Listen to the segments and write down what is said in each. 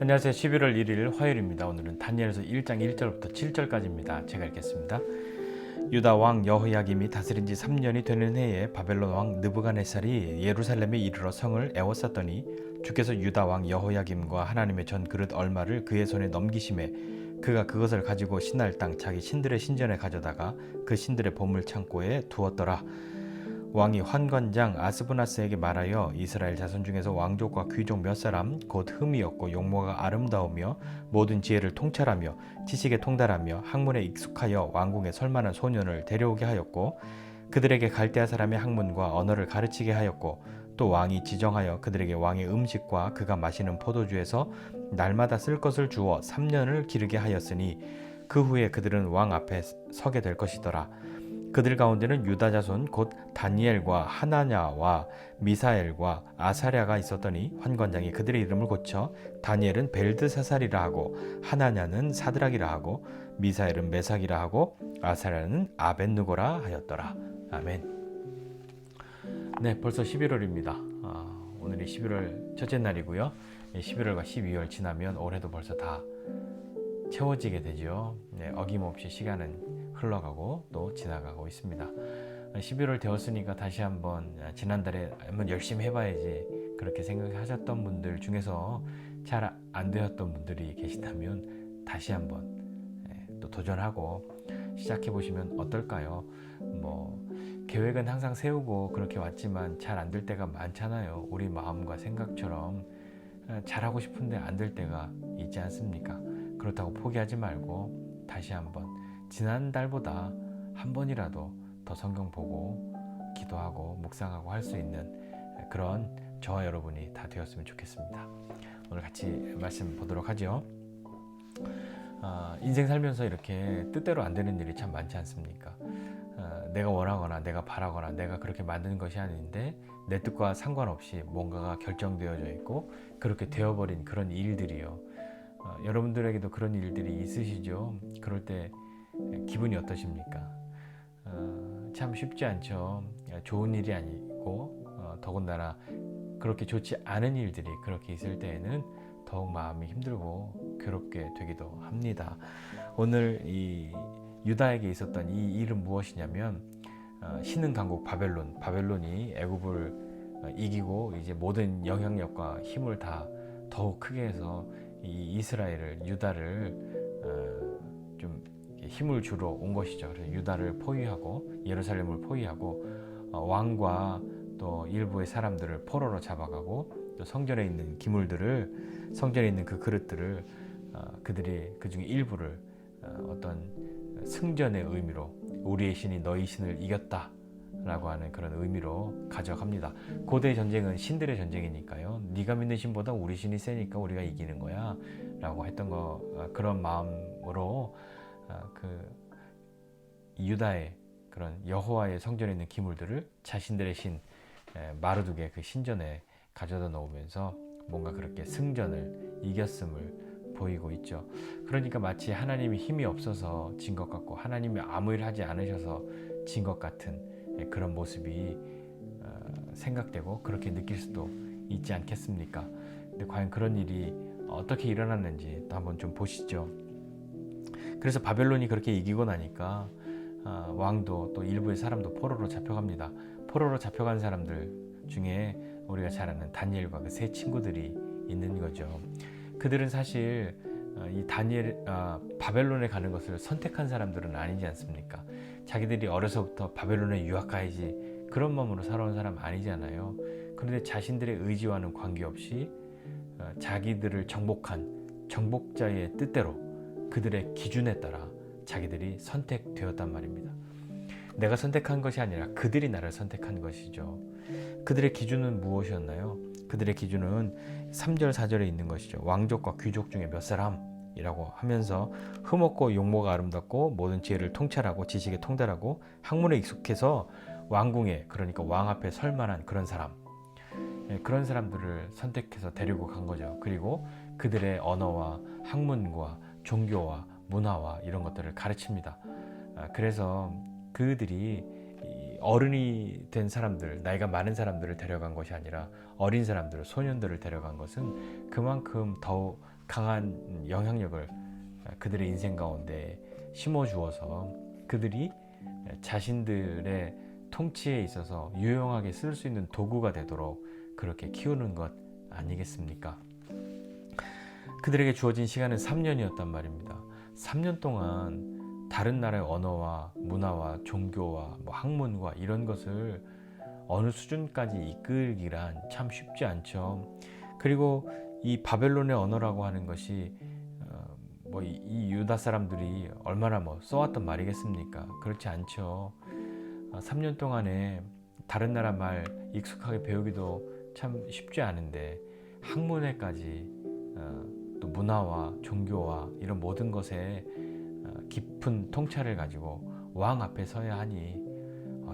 안녕하세요. 11월 1일 화요일입니다. 오늘은 다니엘서 1장 1절부터 7절까지입니다. 제가 읽겠습니다. 유다 왕 여호야김이 다스린 지 3년이 되는 해에 바벨론 왕 느부갓네살이 예루살렘에 이르러 성을 에워쌌더니 주께서 유다 왕 여호야김과 하나님의 전 그릇 얼마를 그의 손에 넘기심에 그가 그것을 가지고 신할 땅 자기 신들의 신전에 가져다가 그 신들의 보물 창고에 두었더라. 왕이 환관장 아스브나스에게 말하여 이스라엘 자손 중에서 왕족과 귀족 몇 사람 곧 흠이 없고 용모가 아름다우며 모든 지혜를 통찰하며 지식에 통달하며 학문에 익숙하여 왕궁에 설만한 소년을 데려오게 하였고 그들에게 갈대아 사람의 학문과 언어를 가르치게 하였고 또 왕이 지정하여 그들에게 왕의 음식과 그가 마시는 포도주에서 날마다 쓸 것을 주어 3년을 기르게 하였으니 그 후에 그들은 왕 앞에 서게 될 것이더라. 그들 가운데는 유다 자손 곧 다니엘과 하나냐와 미사엘과 아사랴가 있었더니 환관장이 그들의 이름을 고쳐 다니엘은 벨드사살이라 하고 하나냐는 사드락이라 하고 미사엘은 메삭이라 하고 아사랴는 아벳느고라 하였더라. 아멘. 네, 벌써 11월입니다. 오늘이 11월 첫째 날이고요. 11월과 12월 지나면 올해도 벌써 다 채워지게 되죠. 네, 어김없이 시간은 흘러가고 또 지나가고 있습니다. 11월 되었으니까 다시 한번 지난달에 한번 열심히 해봐야지 그렇게 생각하셨던 분들 중에서 잘 안 되었던 분들이 계시다면 다시 한번 또 도전하고 시작해 보시면 어떨까요? 계획은 항상 세우고 그렇게 왔지만 잘 안 될 때가 많잖아요. 우리 마음과 생각처럼 잘하고 싶은데 안 될 때가 있지 않습니까? 그렇다고 포기하지 말고 다시 한번 지난달보다 한 번이라도 더 성경 보고 기도하고 묵상하고 할 수 있는 그런 저와 여러분이 다 되었으면 좋겠습니다. 오늘 같이 말씀 보도록 하죠. 인생 살면서 이렇게 뜻대로 안 되는 일이 참 많지 않습니까? 내가 원하거나 내가 바라거나 내가 그렇게 만든 것이 아닌데 내 뜻과 상관없이 뭔가가 결정되어져 있고 그렇게 되어버린 그런 일들이요. 여러분들에게도 그런 일들이 있으시죠? 그럴 때 기분이 어떠십니까? 참 쉽지 않죠. 좋은 일이 아니고 더군다나 그렇게 좋지 않은 일들이 그렇게 있을 때에는 더욱 마음이 힘들고 괴롭게 되기도 합니다. 오늘 이 유다에게 있었던 이 일은 무엇이냐면 신흥 강국 바벨론이 애굽을 이기고 이제 모든 영향력과 힘을 다 더욱 크게 해서 이 이스라엘을 유다를 좀 힘을 주러 온 것이죠. 그래서 유다를 포위하고 예루살렘을 포위하고 왕과 또 일부의 사람들을 포로로 잡아가고 또 성전에 있는 기물들을 성전에 있는 그 그릇들을 그들이 그 중에 일부를 어떤 승전의 의미로 우리의 신이 너희 신을 이겼다 라고 하는 그런 의미로 가져갑니다. 고대 전쟁은 신들의 전쟁이니까요. 네가 믿는 신보다 우리 신이 세니까 우리가 이기는 거야 라고 했던 그런 마음으로 그 유다의 그런 여호와의 성전에 있는 기물들을 자신들의 신 마르둑의 그 신전에 가져다 놓으면서 뭔가 그렇게 승전을 이겼음을 보이고 있죠. 그러니까 마치 하나님이 힘이 없어서 진 것 같고 하나님이 아무 일 하지 않으셔서 진 것 같은 그런 모습이 생각되고 그렇게 느낄 수도 있지 않겠습니까? 근데 과연 그런 일이 어떻게 일어났는지 또 한번 좀 보시죠. 그래서 바벨론이 그렇게 이기고 나니까 왕도 또 일부의 사람도 포로로 잡혀갑니다. 포로로 잡혀간 사람들 중에 우리가 잘 아는 다니엘과 그 세 친구들이 있는 거죠. 그들은 사실 이 바벨론에 가는 것을 선택한 사람들은 아니지 않습니까? 자기들이 어려서부터 바벨론에 유학 가야지 그런 마음으로 살아온 사람 아니잖아요. 그런데 자신들의 의지와는 관계없이 자기들을 정복한 정복자의 뜻대로 그들의 기준에 따라 자기들이 선택되었단 말입니다. 내가 선택한 것이 아니라 그들이 나를 선택한 것이죠. 그들의 기준은 무엇이었나요? 그들의 기준은 3절 4절에 있는 것이죠. 왕족과 귀족 중에 몇 사람이라고 하면서 흠없고 용모가 아름답고 모든 지혜를 통찰하고 지식에 통달하고 학문에 익숙해서 왕궁에 그러니까 왕 앞에 설 만한 그런 사람, 그런 사람들을 선택해서 데리고 간 거죠. 그리고 그들의 언어와 학문과 종교와 문화와 이런 것들을 가르칩니다. 그래서 그들이 어른이 된 사람들, 나이가 많은 사람들을 데려간 것이 아니라 어린 사람들, 소년들을 데려간 것은 그만큼 강한 영향력을 그들의 인생 가운데 심어주어서 그들이 자신들의 통치에 있어서 유용하게 쓸 수 있는 도구가 되도록 그렇게 키우는 것 아니겠습니까? 그들에게 주어진 시간은 3년이었단 말입니다. 3년 동안 다른 나라의 언어와 문화와 종교와 학문과 이런 것을 어느 수준까지 이끌기란 참 쉽지 않죠. 그리고 이 바벨론의 언어라고 하는 것이 이 유다 사람들이 얼마나 써왔던 말이겠습니까? 그렇지 않죠. 3년 동안에 다른 나라 말 익숙하게 배우기도 참 쉽지 않은데 학문에까지 또 문화와 종교와 이런 모든 것에 깊은 통찰을 가지고 왕 앞에 서야 하니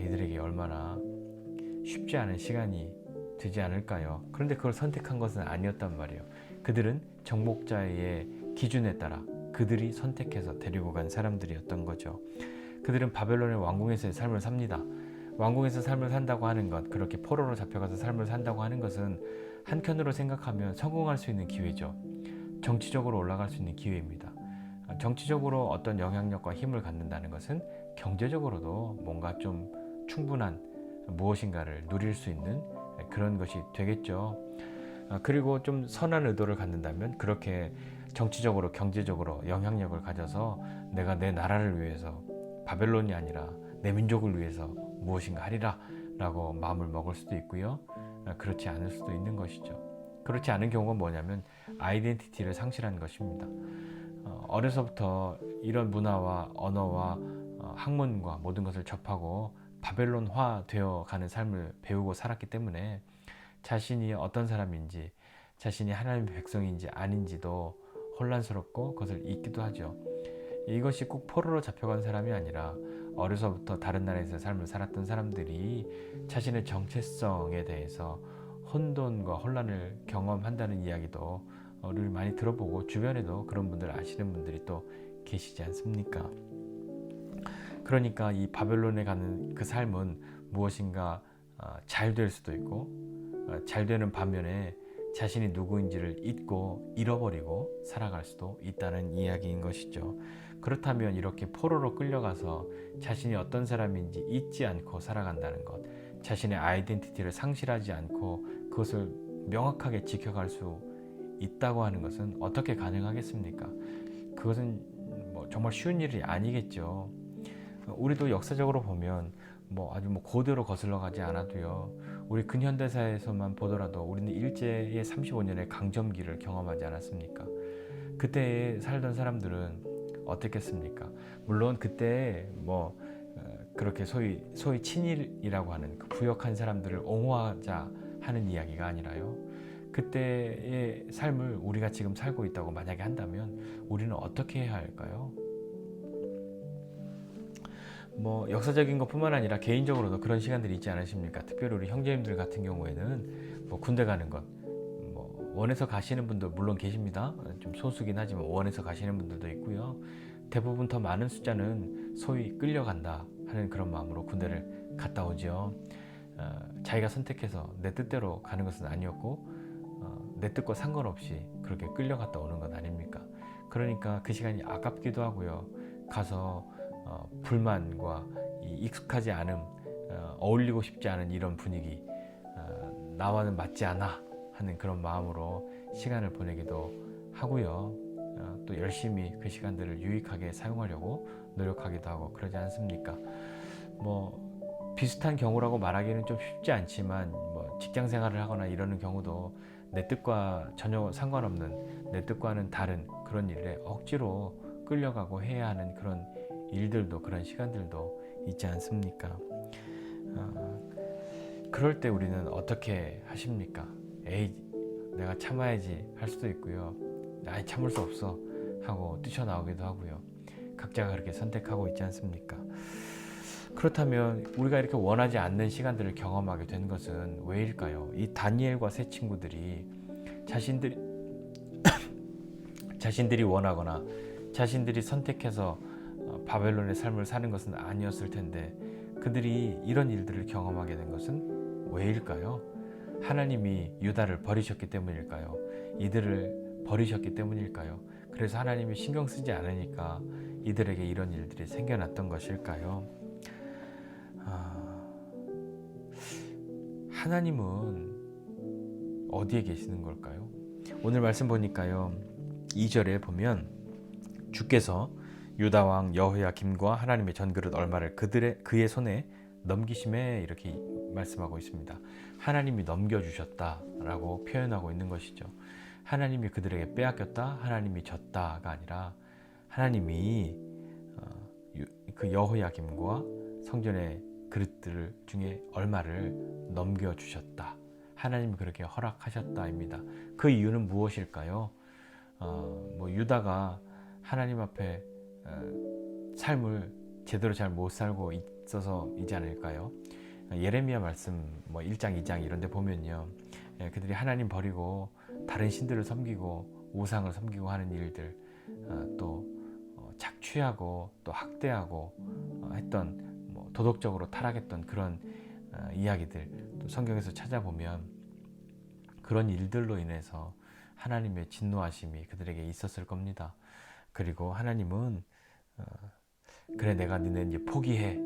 이들에게 얼마나 쉽지 않은 시간이 되지 않을까요? 그런데 그걸 선택한 것은 아니었단 말이에요. 그들은 정복자의 기준에 따라 그들이 선택해서 데리고 간 사람들이었던 거죠. 그들은 바벨론의 왕궁에서의 삶을 삽니다. 왕궁에서 삶을 산다고 하는 것, 그렇게 포로로 잡혀가서 삶을 산다고 하는 것은 한편으로 생각하면 성공할 수 있는 기회죠. 정치적으로 올라갈 수 있는 기회입니다. 정치적으로 어떤 영향력과 힘을 갖는다는 것은 경제적으로도 뭔가 좀 충분한 무엇인가를 누릴 수 있는 그런 것이 되겠죠. 그리고 좀 선한 의도를 갖는다면 그렇게 정치적으로 경제적으로 영향력을 가져서 내가 내 나라를 위해서 바벨론이 아니라 내 민족을 위해서 무엇인가 하리라 라고 마음을 먹을 수도 있고요. 그렇지 않을 수도 있는 것이죠. 그렇지 않은 경우가 뭐냐면 아이덴티티를 상실한 것입니다. 어려서부터 이런 문화와 언어와 학문과 모든 것을 접하고 바벨론화 되어 가는 삶을 배우고 살았기 때문에 자신이 어떤 사람인지, 자신이 하나님의 백성인지 아닌지도 혼란스럽고 그것을 잊기도 하죠. 이것이 꼭 포로로 잡혀간 사람이 아니라 어려서부터 다른 나라에서 삶을 살았던 사람들이 자신의 정체성에 대해서 혼돈과 혼란을 경험한다는 이야기도 를 많이 들어보고 주변에도 그런 분들 아시는 분들이 또 계시지 않습니까? 그러니까 이 바벨론에 가는 그 삶은 무엇인가 잘 될 수도 있고 잘 되는 반면에 자신이 누구인지를 잊고 잃어버리고 살아갈 수도 있다는 이야기인 것이죠. 그렇다면 이렇게 포로로 끌려가서 자신이 어떤 사람인지 잊지 않고 살아간다는 것, 자신의 아이덴티티를 상실하지 않고 그것을 명확하게 지켜갈 수 있다고 하는 것은 어떻게 가능하겠습니까? 그것은 정말 쉬운 일이 아니겠죠. 우리도 역사적으로 보면 아주 고대로 거슬러 가지 않아도요. 우리 근현대사에서만 보더라도 우리는 일제의 35년의 강점기를 경험하지 않았습니까? 그때 살던 사람들은 어땠겠습니까? 물론 그때 그렇게 소위 친일이라고 하는 그 부역한 사람들을 옹호하자 하는 이야기가 아니라요. 그때의 삶을 우리가 지금 살고 있다고 만약에 한다면 우리는 어떻게 해야 할까요? 역사적인 것뿐만 아니라 개인적으로도 그런 시간들이 있지 않으십니까? 특별히 우리 형제님들 같은 경우에는 군대 가는 것, 원해서 가시는 분도 물론 계십니다. 좀 소수긴 하지만 원해서 가시는 분들도 있고요. 대부분 더 많은 숫자는 소위 끌려간다 하는 그런 마음으로 군대를 갔다 오죠. 자기가 선택해서 내 뜻대로 가는 것은 아니었고 내 뜻과 상관없이 그렇게 끌려갔다 오는 것 아닙니까? 그러니까 그 시간이 아깝기도 하고요. 가서 불만과 익숙하지 않음, 어울리고 싶지 않은 이런 분위기, 나와는 맞지 않아 하는 그런 마음으로 시간을 보내기도 하고요. 또 열심히 그 시간들을 유익하게 사용하려고 노력하기도 하고 그러지 않습니까? 비슷한 경우라고 말하기는 좀 쉽지 않지만 직장 생활을 하거나 이러는 경우도 내 뜻과 전혀 상관없는, 내 뜻과는 다른 그런 일에 억지로 끌려가고 해야 하는 그런 일들도, 그런 시간들도 있지 않습니까? 그럴 때 우리는 어떻게 하십니까? 에이, 내가 참아야지 할 수도 있고요. 아이, 참을 수 없어 하고 뛰쳐나오기도 하고요. 각자가 그렇게 선택하고 있지 않습니까? 그렇다면 우리가 이렇게 원하지 않는 시간들을 경험하게 된 것은 왜일까요? 이 다니엘과 세 친구들이 자신들이 원하거나 자신들이 선택해서 바벨론의 삶을 사는 것은 아니었을 텐데 그들이 이런 일들을 경험하게 된 것은 왜일까요? 하나님이 유다를 버리셨기 때문일까요? 이들을 버리셨기 때문일까요? 그래서 하나님이 신경 쓰지 않으니까 이들에게 이런 일들이 생겨났던 것일까요? 하나님은 어디에 계시는 걸까요? 오늘 말씀 보니까요, 2절에 보면 주께서 유다 왕 여호야김과 하나님의 전그릇 얼마를 그의 손에 넘기심에 이렇게 말씀하고 있습니다. 하나님이 넘겨주셨다라고 표현하고 있는 것이죠. 하나님이 그들에게 빼앗겼다, 하나님이 졌다가 아니라 하나님이 그 여호야김과 성전의 그릇들 중에 얼마를 넘겨주셨다. 하나님이 그렇게 허락하셨다입니다. 그 이유는 무엇일까요? 유다가 하나님 앞에 삶을 제대로 잘 못 살고 있어서이지 않을까요? 예레미야 말씀 1장 2장 이런 데 보면요, 그들이 하나님 버리고 다른 신들을 섬기고 우상을 섬기고 하는 일들, 또 착취하고 또 학대하고 했던 도덕적으로 타락했던 그런 이야기들, 또 성경에서 찾아보면 그런 일들로 인해서 하나님의 진노하심이 그들에게 있었을 겁니다. 그리고 하나님은 그래, 내가 니네 이제 포기해,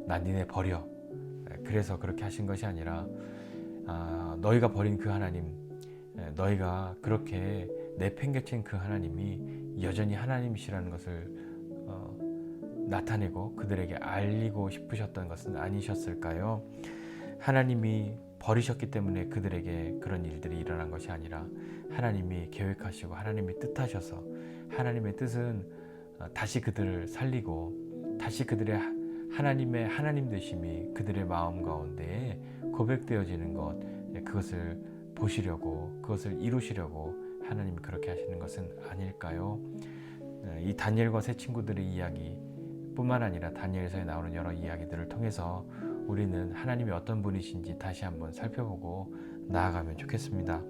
나 니네 버려, 그래서 그렇게 하신 것이 아니라 너희가 버린 그 하나님, 너희가 그렇게 내팽개친 그 하나님이 여전히 하나님이시라는 것을 나타내고 그들에게 알리고 싶으셨던 것은 아니셨을까요? 하나님이 버리셨기 때문에 그들에게 그런 일들이 일어난 것이 아니라 하나님이 계획하시고 하나님이 뜻하셔서, 하나님의 뜻은 다시 그들을 살리고 다시 그들의 하나님의 하나님 되심이 그들의 마음 가운데에 고백되어지는 것, 그것을 보시려고, 그것을 이루시려고 하나님이 그렇게 하시는 것은 아닐까요? 이 다니엘과 세 친구들의 이야기 뿐만 아니라 다니엘서에 나오는 여러 이야기들을 통해서 우리는 하나님이 어떤 분이신지 다시 한번 살펴보고 나아가면 좋겠습니다.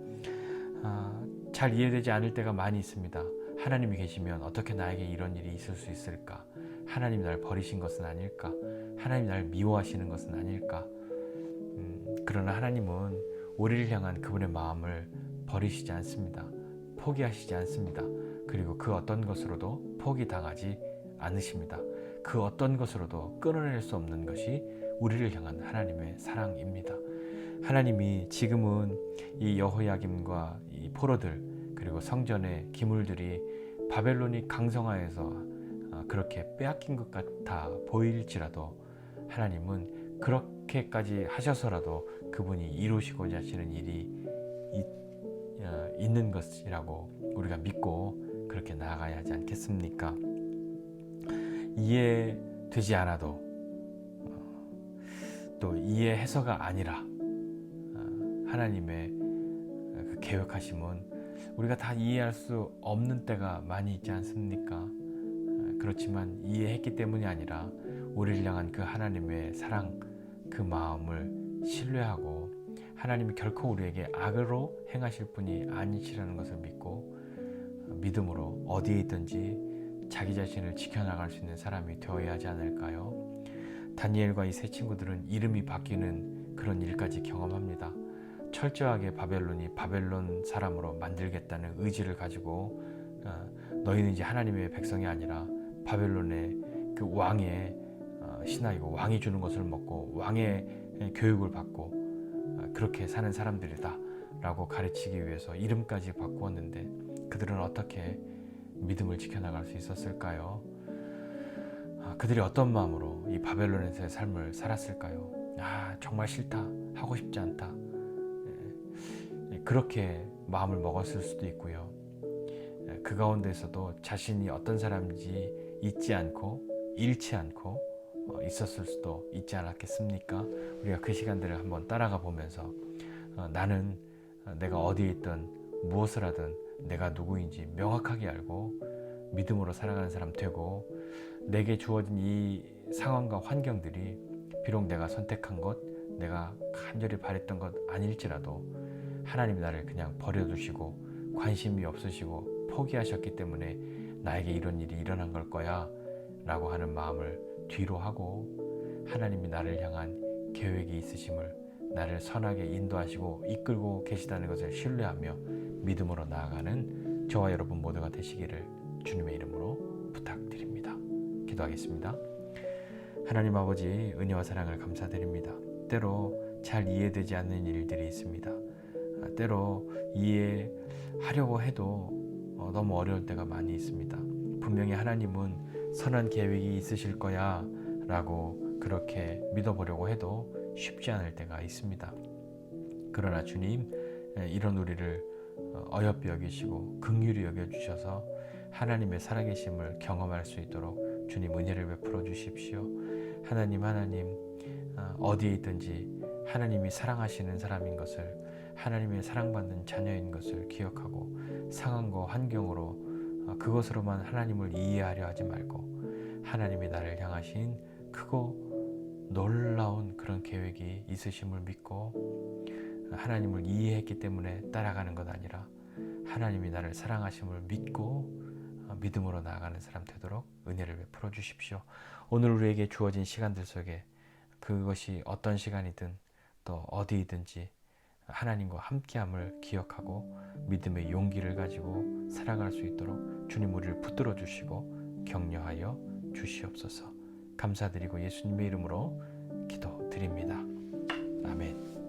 잘 이해되지 않을 때가 많이 있습니다. 하나님이 계시면 어떻게 나에게 이런 일이 있을 수 있을까? 하나님이 날 버리신 것은 아닐까? 하나님이 날 미워하시는 것은 아닐까? 그러나 하나님은 우리를 향한 그분의 마음을 버리시지 않습니다. 포기하시지 않습니다. 그리고 그 어떤 것으로도 포기당하지 않으십니다. 그 어떤 것으로도 끊어낼 수 없는 것이 우리를 향한 하나님의 사랑입니다. 하나님이 지금은 이 여호야김과 이 포로들, 그리고 성전의 기물들이 바벨론이 강성하여서 그렇게 빼앗긴 것 같아 보일지라도 하나님은 그렇게까지 하셔서라도 그분이 이루시고자 하시는 일이 있는 것이라고 우리가 믿고 그렇게 나아가야 하지 않겠습니까? 이해되지 않아도, 또 이해해서가 아니라 하나님의 그 계획하심은 우리가 다 이해할 수 없는 때가 많이 있지 않습니까? 그렇지만 이해했기 때문이 아니라 우리를 향한 그 하나님의 사랑, 그 마음을 신뢰하고 하나님이 결코 우리에게 악으로 행하실 분이 아니시라는 것을 믿고 믿음으로 어디에 있든지 자기 자신을 지켜나갈 수 있는 사람이 되어야 하지 않을까요? 다니엘과 이 세 친구들은 이름이 바뀌는 그런 일까지 경험합니다. 철저하게 바벨론이 바벨론 사람으로 만들겠다는 의지를 가지고 너희는 이제 하나님의 백성이 아니라 바벨론의 그 왕의 신하이고 왕이 주는 것을 먹고 왕의 교육을 받고 그렇게 사는 사람들이다 라고 가르치기 위해서 이름까지 바꾸었는데 그들은 어떻게 믿음을 지켜나갈 수 있었을까요? 그들이 어떤 마음으로 이 바벨론에서의 삶을 살았을까요? 정말 싫다, 하고 싶지 않다, 그렇게 마음을 먹었을 수도 있고요. 그 가운데서도 자신이 어떤 사람인지 잊지 않고 잃지 않고 있었을 수도 있지 않았겠습니까? 우리가 그 시간들을 한번 따라가 보면서 나는 내가 어디에 있든 무엇을 하든 내가 누구인지 명확하게 알고 믿음으로 살아가는 사람 되고, 내게 주어진 이 상황과 환경들이 비록 내가 선택한 것, 내가 간절히 바랬던 것 아닐지라도 하나님이 나를 그냥 버려두시고 관심이 없으시고 포기하셨기 때문에 나에게 이런 일이 일어난 걸 거야 라고 하는 마음을 뒤로 하고 하나님이 나를 향한 계획이 있으심을 나를 선하게 인도하시고 이끌고 계시다는 것을 신뢰하며 믿음으로 나아가는 저와 여러분 모두가 되시기를 주님의 이름으로 부탁드립니다. 기도하겠습니다. 하나님 아버지, 은혜와 사랑을 감사드립니다. 때로 잘 이해되지 않는 일들이 있습니다. 때로 이해하려고 해도 너무 어려울 때가 많이 있습니다. 분명히 하나님은 선한 계획이 있으실 거야 라고 그렇게 믿어보려고 해도 쉽지 않을 때가 있습니다. 그러나 주님, 이런 우리를 어여삐 여기시고 긍휼히 여겨주셔서 하나님의 살아계심을 경험할 수 있도록 주님 은혜를 베풀어 주십시오. 하나님 어디에 있든지 하나님이 사랑하시는 사람인 것을, 하나님의 사랑받는 자녀인 것을 기억하고 상황과 환경으로 그것으로만 하나님을 이해하려 하지 말고 하나님이 나를 향하신 크고 놀라운 그런 계획이 있으심을 믿고 하나님을 이해했기 때문에 따라가는 것 아니라 하나님이 나를 사랑하심을 믿고 믿음으로 나아가는 사람 되도록 은혜를 베풀어 주십시오. 오늘 우리에게 주어진 시간들 속에 그것이 어떤 시간이든 또 어디이든지 하나님과 함께함을 기억하고 믿음의 용기를 가지고 살아갈 수 있도록 주님 우리를 붙들어 주시고 격려하여 주시옵소서. 감사드리고 예수님의 이름으로 기도드립니다. 아멘.